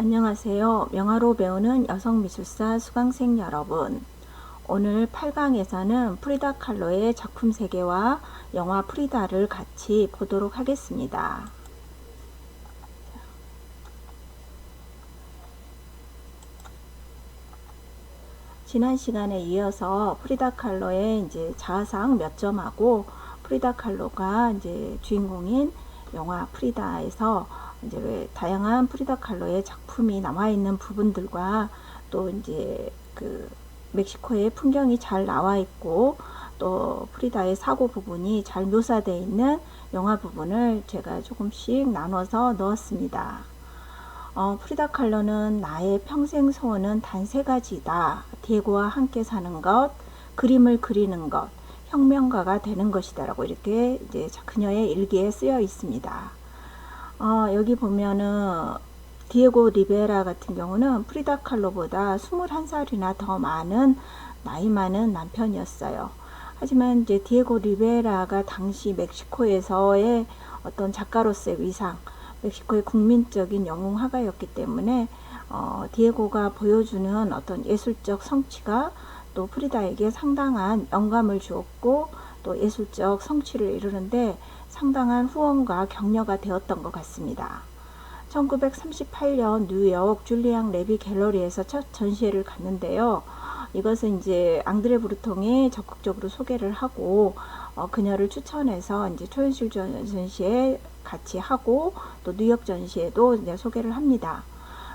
안녕하세요. 명화로 배우는 여성미술사 수강생 여러분. 오늘 8강에서는 프리다 칼로의 작품 세계와 영화 프리다를 같이 보도록 하겠습니다. 지난 시간에 이어서 프리다 칼로의 이제 자아상 몇 점하고 프리다 칼로가 이제 주인공인 영화 프리다에서 이제 왜 다양한 프리다 칼로의 작품이 나와 있는 부분들과 또 이제 그 멕시코의 풍경이 잘 나와 있고 또 프리다의 사고 부분이 잘 묘사되어 있는 영화 부분을 제가 조금씩 나눠서 넣었습니다. 프리다 칼로는 나의 평생 소원은 단 세 가지다. 디에고와 함께 사는 것, 그림을 그리는 것, 혁명가가 되는 것이다 라고 이렇게 이제 그녀의 일기에 쓰여 있습니다. 여기 보면은 디에고 리베라 같은 경우는 프리다 칼로보다 21살이나 더 많은 나이 많은 남편이었어요. 하지만 이제 디에고 리베라가 당시 멕시코에서의 어떤 작가로서의 위상, 멕시코의 국민적인 영웅화가였기 때문에 디에고가 보여주는 어떤 예술적 성취가 또 프리다에게 상당한 영감을 주었고 또 예술적 성취를 이루는데 상당한 후원과 격려가 되었던 것 같습니다. 1938년 뉴욕 줄리앙 레비 갤러리에서 첫 전시회를 갔는데요. 이것은 이제 앙드레 브루통이 적극적으로 소개를 하고 그녀를 추천해서 이제 초현실 전시회 같이 하고 또 뉴욕 전시회도 이제 소개를 합니다.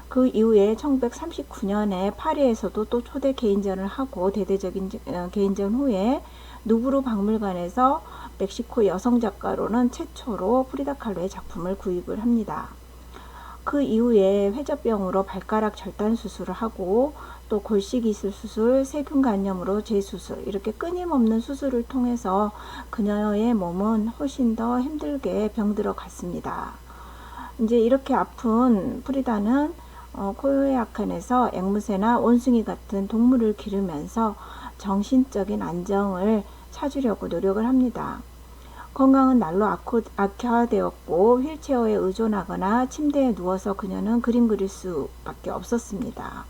그 이후에 1939년에 파리에서도 또 초대 개인전을 하고 대대적인 개인전 후에 누브르 박물관에서 멕시코 여성 작가로는 최초로 프리다 칼로의 작품을 구입을 합니다. 그 이후에 회저병으로 발가락 절단 수술을 하고 또 골식이슬 수술, 세균간염으로 재수술 이렇게 끊임없는 수술을 통해서 그녀의 몸은 훨씬 더 힘들게 병들어 갔습니다. 이제 이렇게 아픈 프리다는 코요야칸에서 앵무새나 원숭이 같은 동물을 기르면서 정신적인 안정을 찾으려고 노력을 합니다. 건강은 날로 악화되었고 휠체어에 의존하거나 침대에 누워서 그녀는 그림 그릴 수밖에 없었습니다.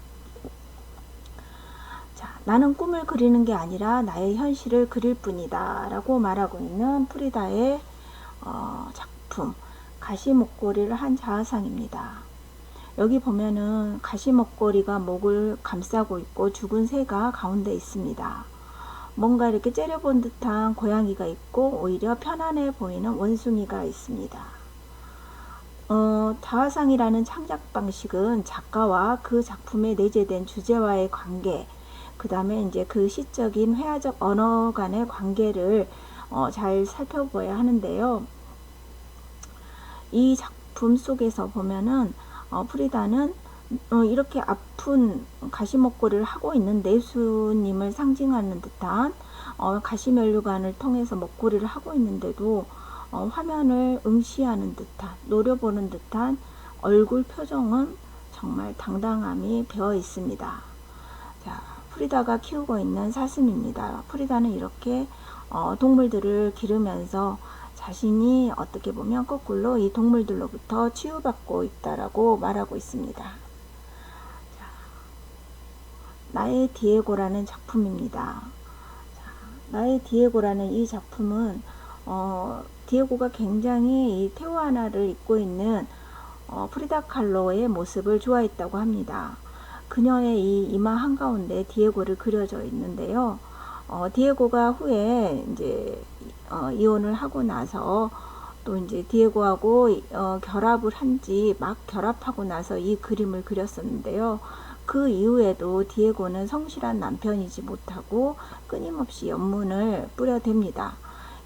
자, 나는 꿈을 그리는 게 아니라 나의 현실을 그릴 뿐이다 라고 말하고 있는 프리다의 작품 가시 목걸이를 한 자아상입니다. 여기 보면은 가시 목걸이가 목을 감싸고 있고 죽은 새가 가운데 있습니다. 뭔가 이렇게 째려본 듯한 고양이가 있고 오히려 편안해 보이는 원숭이가 있습니다. 자아상이라는 창작 방식은 작가와 그 작품에 내재된 주제와의 관계, 그 다음에 이제 그 시적인 회화적 언어 간의 관계를 잘 살펴봐야 하는데요. 이 작품 속에서 보면은 프리다는 이렇게 아픈 가시목걸이를 하고 있는 내수님을 상징하는 듯한 가시면류관을 통해서 목걸이를 하고 있는데도 화면을 응시하는 듯한 노려보는 듯한 얼굴 표정은 정말 당당함이 배어 있습니다. 자, 프리다가 키우고 있는 사슴입니다. 프리다는 이렇게 동물들을 기르면서 자신이 어떻게 보면 거꾸로 이 동물들로부터 치유받고 있다라고 말하고 있습니다. 자, 나의 디에고라는 작품입니다. 자, 나의 디에고라는 이 작품은 디에고가 굉장히 이 테오아나를 입고 있는 프리다 칼로의 모습을 좋아했다고 합니다. 그녀의 이 이마 한가운데 디에고를 그려져 있는데요. 디에고가 후에 이제 이혼을 하고 나서 또 이제 디에고하고 결합을 한지 막 결합하고 나서 이 그림을 그렸었는데요. 그 이후에도 디에고는 성실한 남편이지 못하고 끊임없이 연문을 뿌려댑니다.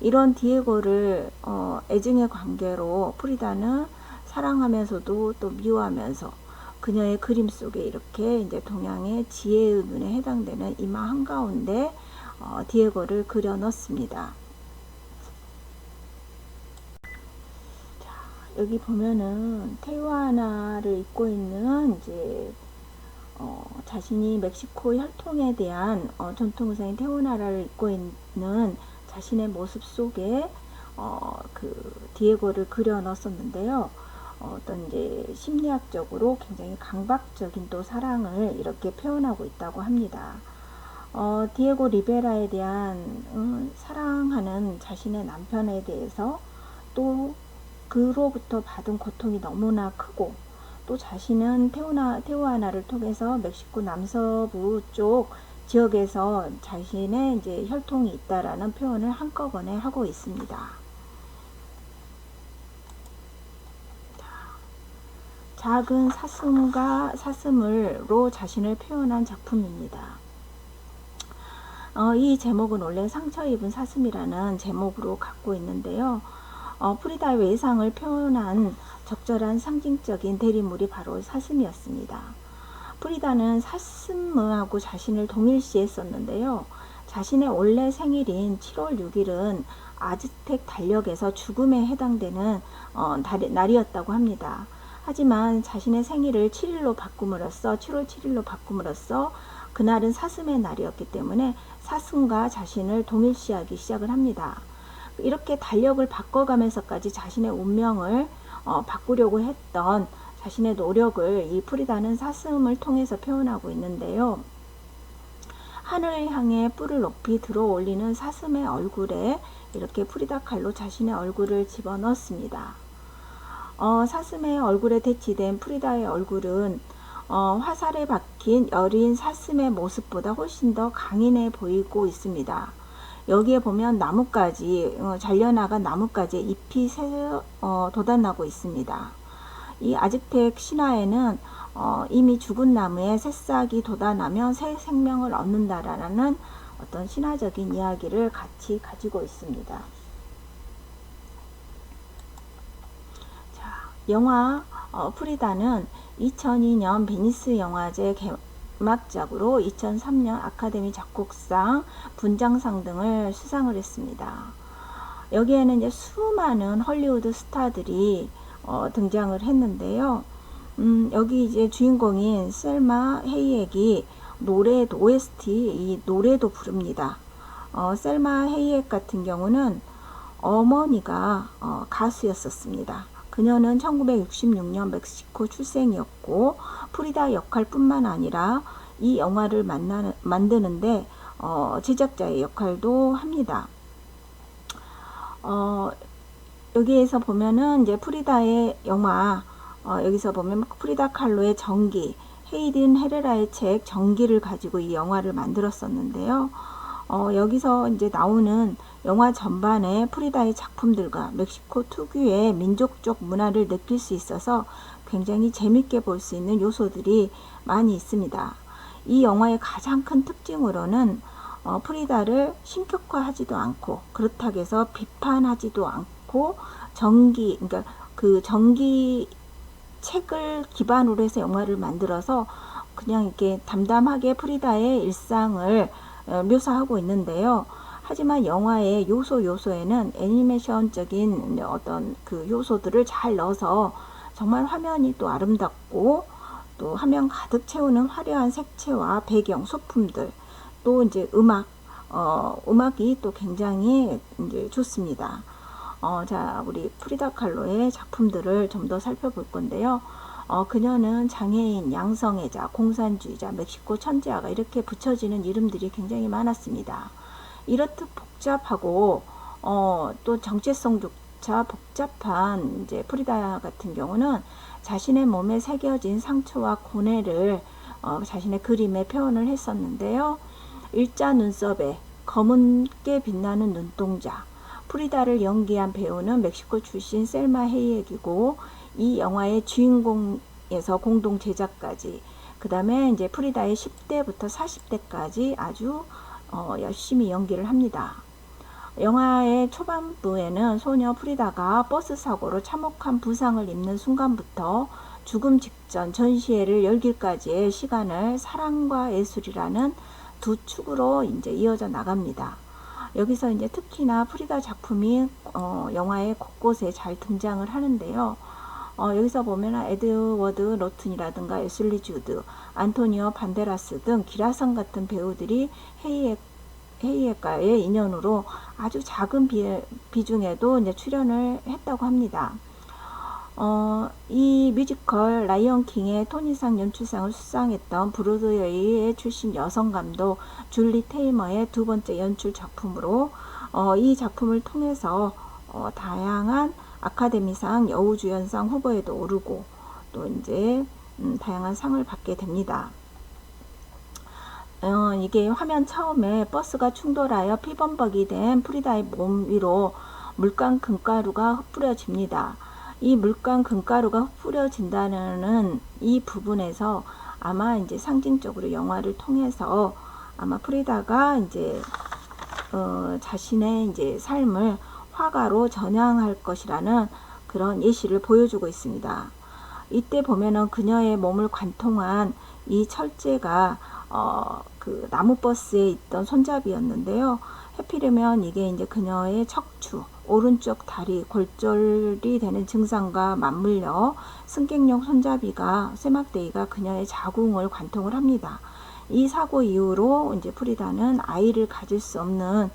이런 디에고를 애증의 관계로 프리다는 사랑하면서도 또 미워하면서 그녀의 그림 속에 이렇게 이제 동양의 지혜의 눈에 해당되는 이마 한가운데 디에고를 그려 넣습니다. 자, 여기 보면은 테오아나를 입고 있는 이제 자신이 멕시코 혈통에 대한 전통 의상인 테오아나를 입고 있는 자신의 모습 속에 그 디에고를 그려 넣었었는데요. 어떤 이제 심리학적으로 굉장히 강박적인 또 사랑을 이렇게 표현하고 있다고 합니다. 디에고 리베라에 대한 사랑하는 자신의 남편에 대해서 또 그로부터 받은 고통이 너무나 크고 또 자신은 테우아나를 통해서 멕시코 남서부 쪽 지역에서 자신의 이제 혈통이 있다라는 표현을 한꺼번에 하고 있습니다. 작은 사슴으로 자신을 표현한 작품입니다. 이 제목은 원래 상처 입은 사슴이라는 제목으로 갖고 있는데요. 프리다의 외상을 표현한 적절한 상징적인 대리물이 바로 사슴이었습니다. 프리다는 사슴하고 자신을 동일시했었는데요. 자신의 원래 생일인 7월 6일은 아즈텍 달력에서 죽음에 해당되는 날이었다고 합니다. 하지만 자신의 생일을 7일로 바꿈으로써 7월 7일로 바꿈으로써 그날은 사슴의 날이었기 때문에 사슴과 자신을 동일시하기 시작을 합니다. 이렇게 달력을 바꿔가면서까지 자신의 운명을 바꾸려고 했던 자신의 노력을 이 프리다는 사슴을 통해서 표현하고 있는데요. 하늘을 향해 뿔을 높이 들어 올리는 사슴의 얼굴에 이렇게 프리다 칼로 자신의 얼굴을 집어넣습니다. 사슴의 얼굴에 대치된 프리다의 얼굴은 화살에 박힌 여린 사슴의 모습보다 훨씬 더 강인해 보이고 있습니다. 여기에 보면 나뭇가지, 잘려나간 나뭇가지에 잎이 돋아나고 있습니다. 이 아즈텍 신화에는 이미 죽은 나무에 새싹이 돋아나면 새 생명을 얻는다라는 어떤 신화적인 이야기를 같이 가지고 있습니다. 자, 영화 프리다는 2002년 베니스 영화제 개막작으로 2003년 아카데미 작곡상, 분장상 등을 수상을 했습니다. 여기에는 이제 수많은 헐리우드 스타들이 등장을 했는데요. 여기 이제 주인공인 셀마 헤이액이 노래도 OST 이 노래도 부릅니다. 셀마 헤이액 같은 경우는 어머니가 가수였었습니다. 그녀는 1966년 멕시코 출생이었고 프리다 역할뿐만 아니라 이 영화를 만드는데 제작자의 역할도 합니다. 여기에서 보면은 이제 프리다의 영화 여기서 보면 프리다 칼로의 전기, 헤이든 헤레라의 책 전기를 가지고 이 영화를 만들었었는데요. 여기서 이제 나오는 영화 전반의 프리다의 작품들과 멕시코 특유의 민족적 문화를 느낄 수 있어서 굉장히 재밌게 볼 수 있는 요소들이 많이 있습니다. 이 영화의 가장 큰 특징으로는 프리다를 신격화하지도 않고 그렇다고 해서 비판하지도 않고 그러니까 그 전기 책을 기반으로 해서 영화를 만들어서 그냥 이렇게 담담하게 프리다의 일상을 묘사하고 있는데요. 하지만 영화의 요소에는 애니메이션적인 어떤 그 요소들을 잘 넣어서 정말 화면이 또 아름답고 또 화면 가득 채우는 화려한 색채와 배경, 소품들, 또 이제 음악이 또 굉장히 이제 좋습니다. 자, 우리 프리다 칼로의 작품들을 좀 더 살펴볼 건데요. 그녀는 장애인, 양성애자, 공산주의자, 멕시코 천재아가 이렇게 붙여지는 이름들이 굉장히 많았습니다. 이렇듯 복잡하고 또 정체성조차 복잡한 이제 프리다 같은 경우는 자신의 몸에 새겨진 상처와 고뇌를 자신의 그림에 표현을 했었는데요. 일자 눈썹에 검은게 빛나는 눈동자, 프리다를 연기한 배우는 멕시코 출신 셀마 헤이액이고 이 영화의 주인공에서 공동 제작까지 그 다음에 이제 프리다의 10대부터 40대까지 아주 열심히 연기를 합니다. 영화의 초반부에는 소녀 프리다가 버스 사고로 참혹한 부상을 입는 순간부터 죽음 직전 전시회를 열기까지의 시간을 사랑과 예술이라는 두 축으로 이제 이어져 나갑니다. 여기서 이제 특히나 프리다 작품이 영화의 곳곳에 잘 등장을 하는데요. 여기서 보면 에드워드 노튼이라든가 애슐리 주드, 안토니오 반데라스 등 기라성 같은 배우들이 헤이액과의 인연으로 아주 작은 비중에도 이제 출연을 했다고 합니다. 이 뮤지컬 라이언 킹의 토니상 연출상을 수상했던 브로드웨이 출신 여성 감독 줄리 테이머의 두 번째 연출 작품으로 이 작품을 통해서 다양한 아카데미상 여우주연상 후보에도 오르고 또 이제 다양한 상을 받게 됩니다. 이게 화면 처음에 버스가 충돌하여 피범벅이 된 프리다의 몸 위로 물감 금가루가 흩뿌려집니다. 이 물감 금가루가 흩뿌려진다는 이 부분에서 아마 이제 상징적으로 영화를 통해서 아마 프리다가 이제 자신의 이제 삶을 화가로 전향할 것이라는 그런 예시를 보여주고 있습니다. 이때 보면은 그녀의 몸을 관통한 이 철제가 그 나무버스에 있던 손잡이였는데요. 해피르면 이게 이제 그녀의 척추, 오른쪽 다리 골절이 되는 증상과 맞물려 승객용 손잡이가 쇠막대기가 그녀의 자궁을 관통을 합니다. 이 사고 이후로 이제 프리다는 아이를 가질 수 없는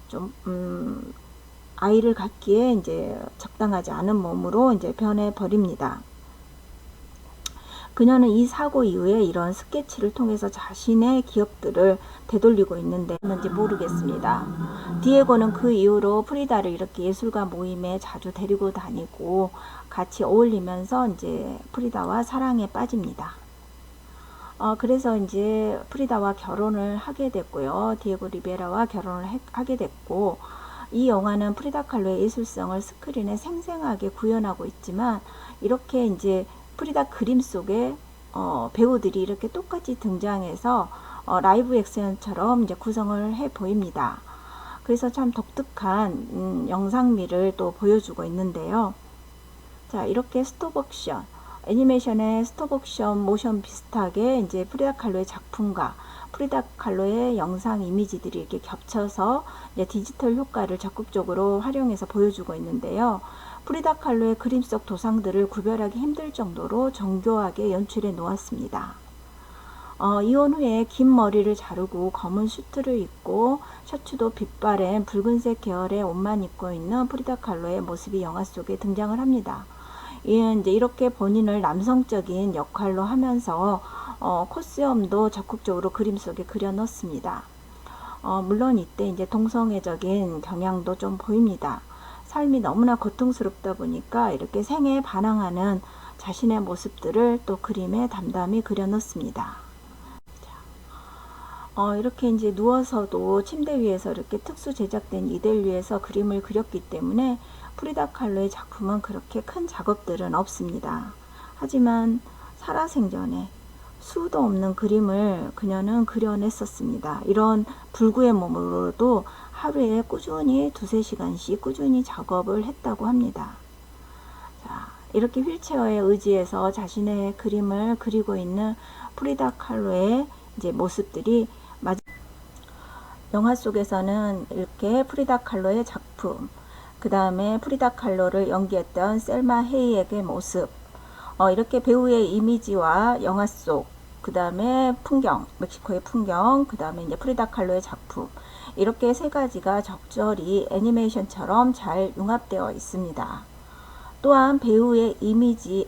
좀 아이를 갖기에 이제 적당하지 않은 몸으로 이제 변해 버립니다. 그녀는 이 사고 이후에 이런 스케치를 통해서 자신의 기억들을 되돌리고 있는데 뭔지 모르겠습니다. 디에고는 그 이후로 프리다를 이렇게 예술가 모임에 자주 데리고 다니고 같이 어울리면서 이제 프리다와 사랑에 빠집니다. 그래서 이제 프리다와 결혼을 하게 됐고요. 디에고 리베라와 결혼을 하게 됐고, 이 영화는 프리다 칼로의 예술성을 스크린에 생생하게 구현하고 있지만, 이렇게 이제 프리다 그림 속에 배우들이 이렇게 똑같이 등장해서 라이브 액션처럼 이제 구성을 해 보입니다. 그래서 참 독특한 영상미를 또 보여주고 있는데요. 자, 이렇게 스톱액션, 애니메이션의 스톱액션 모션 비슷하게 이제 프리다 칼로의 작품과 프리다 칼로의 영상 이미지들이 이렇게 겹쳐서 이제 디지털 효과를 적극적으로 활용해서 보여주고 있는데요. 프리다 칼로의 그림 속 도상들을 구별하기 힘들 정도로 정교하게 연출해 놓았습니다. 이혼 후에 긴 머리를 자르고 검은 슈트를 입고 셔츠도 빛바랜 붉은색 계열의 옷만 입고 있는 프리다 칼로의 모습이 영화 속에 등장을 합니다. 이제 이렇게 본인을 남성적인 역할로 하면서 코스염도 적극적으로 그림 속에 그려 넣습니다. 물론 이때 이제 동성애적인 경향도 좀 보입니다. 삶이 너무나 고통스럽다 보니까 이렇게 생애에 반항하는 자신의 모습들을 또 그림에 담담히 그려 넣습니다. 이렇게 이제 누워서도 침대 위에서 이렇게 특수 제작된 이들 위에서 그림을 그렸기 때문에 프리다 칼로의 작품은 그렇게 큰 작업들은 없습니다. 하지만 살아생전에 수도 없는 그림을 그녀는 그려냈었습니다. 이런 불구의 몸으로도 하루에 꾸준히 2~3시간씩 꾸준히 작업을 했다고 합니다. 자, 이렇게 휠체어에 의지해서 자신의 그림을 그리고 있는 프리다 칼로의 이제 모습들이 영화 속에서는 이렇게 프리다 칼로의 작품, 그 다음에 프리다 칼로를 연기했던 셀마 헤이액의 모습, 이렇게 배우의 이미지와 영화 속, 그 다음에 풍경, 멕시코의 풍경, 그 다음에 이제 프리다 칼로의 작품, 이렇게 세 가지가 적절히 애니메이션처럼 잘 융합되어 있습니다. 또한 배우의 이미지를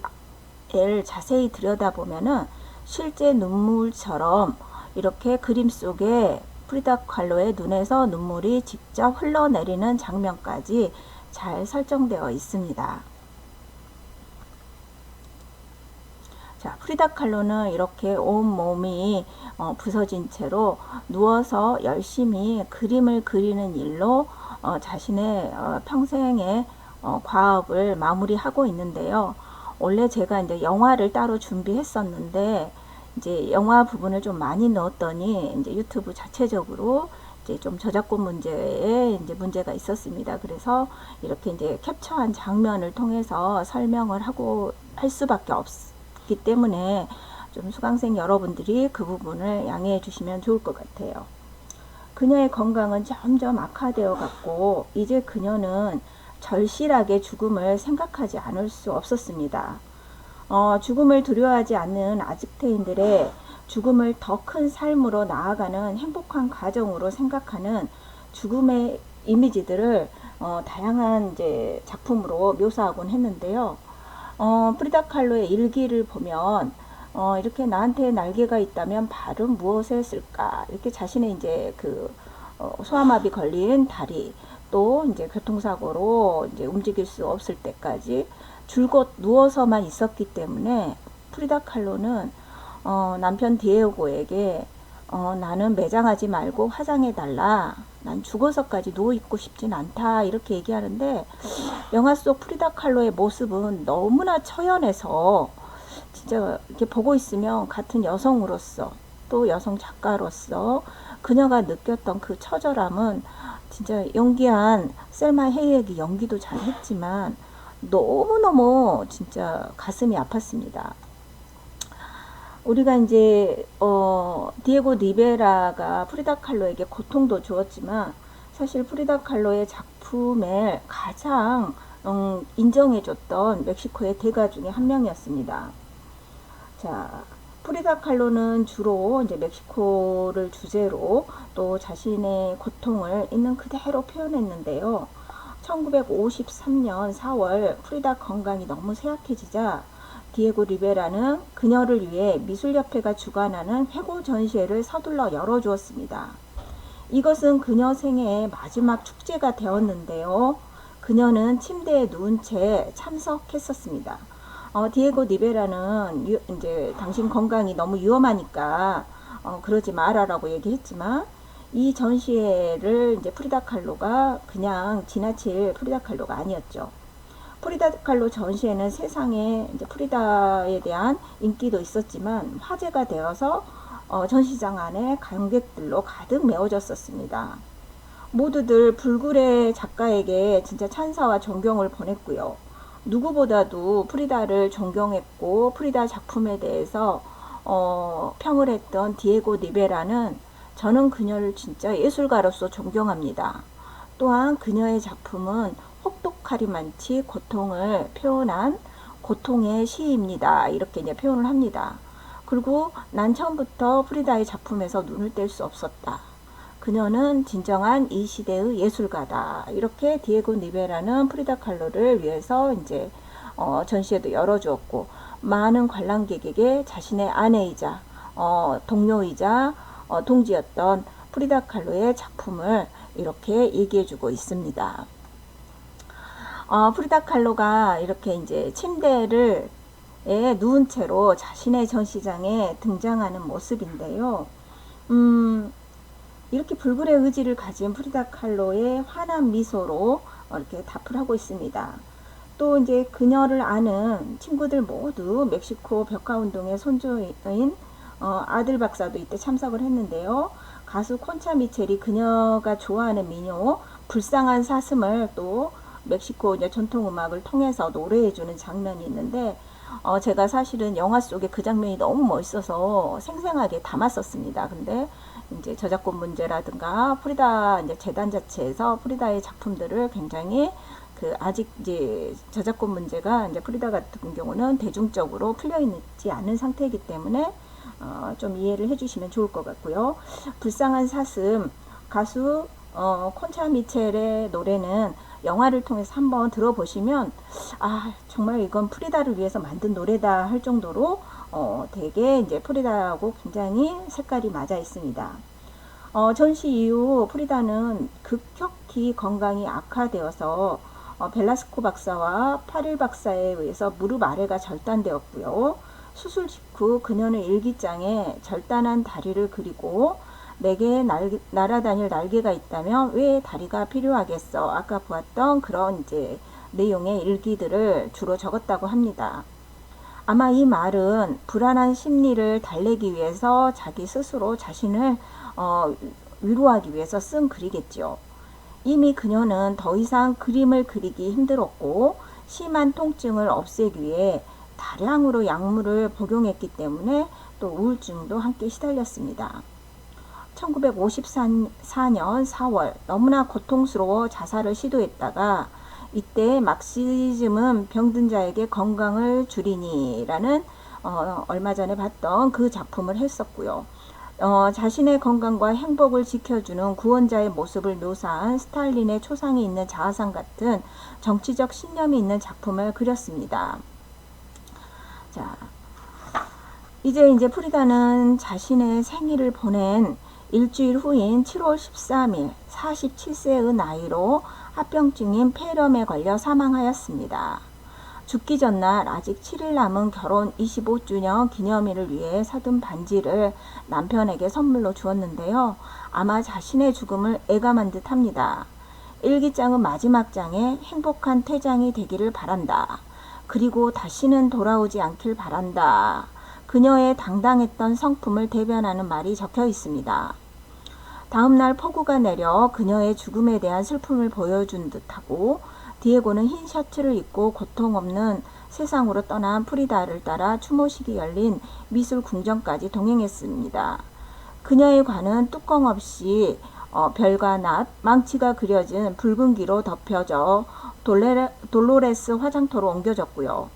자세히 들여다보면은 실제 눈물처럼 이렇게 그림 속에 프리다 칼로의 눈에서 눈물이 직접 흘러내리는 장면까지 잘 설정되어 있습니다. 자, 프리다 칼로는 이렇게 온몸이 부서진 채로 누워서 열심히 그림을 그리는 일로 자신의 평생의 과업을 마무리하고 있는데요. 원래 제가 이제 영화를 따로 준비했었는데 이제 영화 부분을 좀 많이 넣었더니 이제 유튜브 자체적으로 이제 좀 저작권 문제에 이제 문제가 있었습니다. 그래서 이렇게 이제 캡처한 장면을 통해서 설명을 하고 할 수밖에 없기 때문에 좀 수강생 여러분들이 그 부분을 양해해 주시면 좋을 것 같아요. 그녀의 건강은 점점 악화되어 갔고 이제 그녀는 절실하게 죽음을 생각하지 않을 수 없었습니다. 죽음을 두려워하지 않는 아즈텍인들의 죽음을 더 큰 삶으로 나아가는 행복한 과정으로 생각하는 죽음의 이미지들을 다양한 이제 작품으로 묘사하곤 했는데요. 프리다 칼로의 일기를 보면 이렇게 나한테 날개가 있다면 발은 무엇에 쓸까? 이렇게 자신의 이제 그 소아마비 걸린 다리, 또 이제 교통사고로 이제 움직일 수 없을 때까지 줄곧 누워서만 있었기 때문에 프리다 칼로는 남편 디에고에게 나는 매장하지 말고 화장해 달라. 난 죽어서까지 누워 있고 싶진 않다. 이렇게 얘기하는데 영화 속 프리다 칼로의 모습은 너무나 처연해서 진짜 이렇게 보고 있으면 같은 여성으로서 또 여성 작가로서 그녀가 느꼈던 그 처절함은 진짜 연기한 셀마 헤이액이 연기도 잘했지만 너무너무 진짜 가슴이 아팠습니다. 우리가 이제 디에고 리베라가 프리다 칼로에게 고통도 주었지만 사실 프리다 칼로의 작품을 가장 인정해줬던 멕시코의 대가 중에 한 명이었습니다. 자, 프리다 칼로는 주로 이제 멕시코를 주제로 또 자신의 고통을 있는 그대로 표현했는데요. 1953년 4월 프리다 건강이 너무 쇠약해지자 디에고 리베라는 그녀를 위해 미술협회가 주관하는 회고 전시회를 서둘러 열어주었습니다. 이것은 그녀 생애의 마지막 축제가 되었는데요. 그녀는 침대에 누운 채 참석했었습니다. 디에고 리베라는 이제 당신 건강이 너무 위험하니까 그러지 마라라고 얘기했지만 이 전시회를 이제 프리다 칼로가 그냥 지나칠 프리다 칼로가 아니었죠. 프리다 칼로 전시회는 세상에 이제 프리다에 대한 인기도 있었지만 화제가 되어서 전시장 안에 관객들로 가득 메워졌었습니다. 모두들 불굴의 작가에게 진짜 찬사와 존경을 보냈고요. 누구보다도 프리다를 존경했고 프리다 작품에 대해서 평을 했던 디에고 리베라는 저는 그녀를 진짜 예술가로서 존경합니다. 또한 그녀의 작품은 혹독하리만치 고통을 표현한 고통의 시입니다. 이렇게 이제 표현을 합니다. 그리고 난 처음부터 프리다의 작품에서 눈을 뗄 수 없었다. 그녀는 진정한 이 시대의 예술가다. 이렇게 디에고 리베라는 프리다 칼로를 위해서 이제 전시회도 열어주었고 많은 관람객에게 자신의 아내이자 동료이자 동지였던 프리다 칼로의 작품을 이렇게 얘기해주고 있습니다. 프리다 칼로가 이렇게 이제 침대를 누운 채로 자신의 전시장에 등장하는 모습인데요. 이렇게 불굴의 의지를 가진 프리다 칼로의 환한 미소로 이렇게 답을 하고 있습니다. 또 이제 그녀를 아는 친구들 모두 멕시코 벽화운동의 선조인 아들 박사도 이때 참석을 했는데요. 가수 콘차 미첼이 그녀가 좋아하는 민요 불쌍한 사슴을 또 멕시코 이제 전통음악을 통해서 노래해주는 장면이 있는데 제가 사실은 영화 속에 그 장면이 너무 멋있어서 생생하게 담았었습니다. 근데 이제 저작권 문제라든가 프리다 이제 재단 자체에서 프리다의 작품들을 굉장히 아직 이제 저작권 문제가 이제 프리다 같은 경우는 대중적으로 풀려 있지 않은 상태이기 때문에 좀 이해를 해주시면 좋을 것 같고요. 불쌍한 사슴 가수 콘차 미첼의 노래는 영화를 통해서 한번 들어보시면 정말 이건 프리다를 위해서 만든 노래다 할 정도로 되게 이제 프리다하고 굉장히 색깔이 맞아 있습니다. 전시 이후 프리다는 급격히 건강이 악화되어서 벨라스코 박사와 파릴 박사에 의해서 무릎 아래가 절단되었고요. 수술 직후 그녀는 일기장에 절단한 다리를 그리고 내게 날아다닐 날개가 있다면 왜 다리가 필요하겠어? 아까 보았던 그런 이제 내용의 일기들을 주로 적었다고 합니다. 아마 이 말은 불안한 심리를 달래기 위해서 자기 스스로 자신을 위로하기 위해서 쓴 글이겠죠. 이미 그녀는 더 이상 그림을 그리기 힘들었고 심한 통증을 없애기 위해 다량으로 약물을 복용했기 때문에 또 우울증도 함께 시달렸습니다. 1954년 4월 너무나 고통스러워 자살을 시도했다가 이때 막시즘은 병든 자에게 건강을 주리니 라는 얼마 전에 봤던 그 작품을 했었고요. 자신의 건강과 행복을 지켜주는 구원자의 모습을 묘사한 스탈린의 초상이 있는 자화상 같은 정치적 신념이 있는 작품을 그렸습니다. 자, 이제 프리다는 자신의 생일을 보낸 일주일 후인 7월 13일 47세의 나이로 합병증인 폐렴에 걸려 사망하였습니다. 죽기 전날 아직 7일 남은 결혼 25주년 기념일을 위해 사둔 반지를 남편에게 선물로 주었는데요. 아마 자신의 죽음을 애감한 듯 합니다. 일기장은 마지막 장에 행복한 퇴장이 되기를 바란다. 그리고 다시는 돌아오지 않길 바란다. 그녀의 당당했던 성품을 대변하는 말이 적혀 있습니다. 다음날 폭우가 내려 그녀의 죽음에 대한 슬픔을 보여준 듯하고 디에고는 흰 셔츠를 입고 고통 없는 세상으로 떠난 프리다를 따라 추모식이 열린 미술 궁전까지 동행했습니다. 그녀의 관은 뚜껑 없이 별과 낫, 망치가 그려진 붉은 기로 덮여져 돌로레스 화장터로 옮겨졌고요.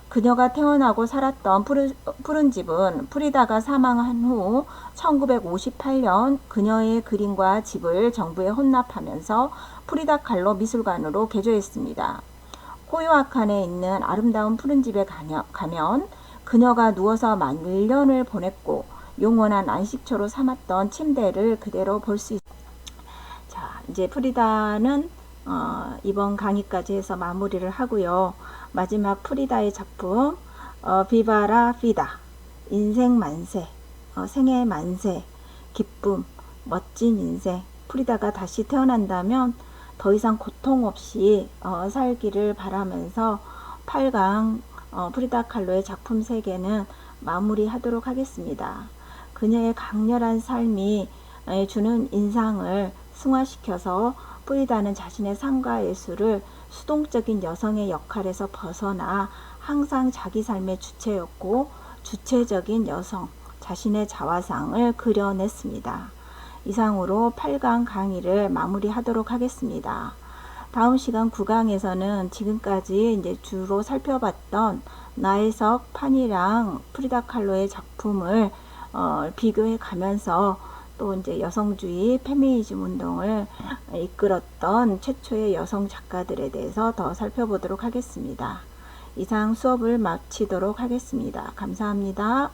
그녀가 태어나고 살았던 푸른 집은 프리다가 사망한 후 1958년 그녀의 그림과 집을 정부에 혼납하면서 프리다 칼로 미술관으로 개조했습니다. 코요아칸에 있는 아름다운 푸른 집에 가면 그녀가 누워서 말년을 보냈고 영원한 안식처로 삼았던 침대를 그대로 볼 수 있습니다. 자, 이제 프리다는 이번 강의까지 해서 마무리를 하고요. 마지막 프리다의 작품 비바라 피다, 인생 만세, 생애 만세, 기쁨, 멋진 인생. 프리다가 다시 태어난다면 더 이상 고통 없이 살기를 바라면서 8강 프리다 칼로의 작품 3개는 마무리하도록 하겠습니다. 그녀의 강렬한 삶이 주는 인상을 승화시켜서 프리다는 자신의 삶과 예술을 수동적인 여성의 역할에서 벗어나 항상 자기 삶의 주체였고 주체적인 여성, 자신의 자화상을 그려냈습니다. 이상으로 8강 강의를 마무리하도록 하겠습니다. 다음 시간 9강에서는 지금까지 이제 주로 살펴봤던 나혜석, 판이랑 프리다 칼로의 작품을 비교해 가면서 또 이제 여성주의 페미니즘 운동을 이끌었던 최초의 여성 작가들에 대해서 더 살펴보도록 하겠습니다. 이상 수업을 마치도록 하겠습니다. 감사합니다.